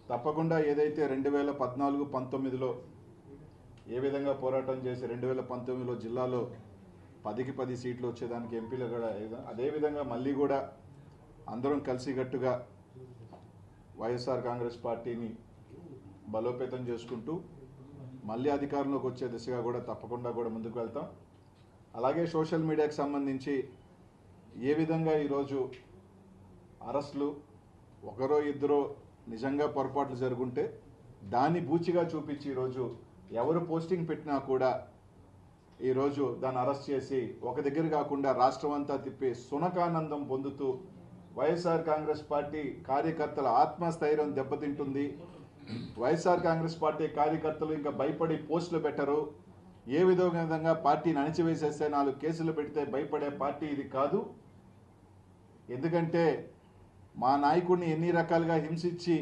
తప్పకుండా ఏదైతే 2014-19లో ఏ విధంగా పోరాటం చేసి 2019లో జిల్లాలో 10కి 10 సీట్లు వచ్చేదానికి ఎంపీలు కూడా అదేవిధంగా మళ్ళీ కూడా అందరం కలిసికట్టుగా వైఎస్ఆర్ కాంగ్రెస్ పార్టీని బలోపేతం చేసుకుంటూ మళ్ళీ అధికారంలోకి వచ్చే దిశగా కూడా తప్పకుండా కూడా ముందుకు వెళ్తాం. అలాగే సోషల్ మీడియాకి సంబంధించి ఏ విధంగా ఈరోజు అరెస్టులు ఒకరో ఇద్దరో నిజంగా పొరపాట్లు జరుగుంటే దాన్ని బూచిగా చూపించి ఈరోజు ఎవరు పోస్టింగ్ పెట్టినా కూడా ఈరోజు దాన్ని అరెస్ట్ చేసి ఒక దగ్గర కాకుండా రాష్ట్రం అంతా తిప్పి సునకానందం పొందుతూ వైఎస్ఆర్ కాంగ్రెస్ పార్టీ కార్యకర్తల ఆత్మస్థైర్యం దెబ్బతింటుంది. వైఎస్ఆర్ కాంగ్రెస్ పార్టీ కార్యకర్తలు ఇంకా భయపడి పోస్టులు పెట్టరు. ఏ విధంగా పార్టీని అణిచివేసేస్తే 4 కేసులు పెడితే భయపడే పార్టీ ఇది కాదు. ఎందుకంటే మా నాయకుడిని ఎన్ని రకాలుగా హింసించి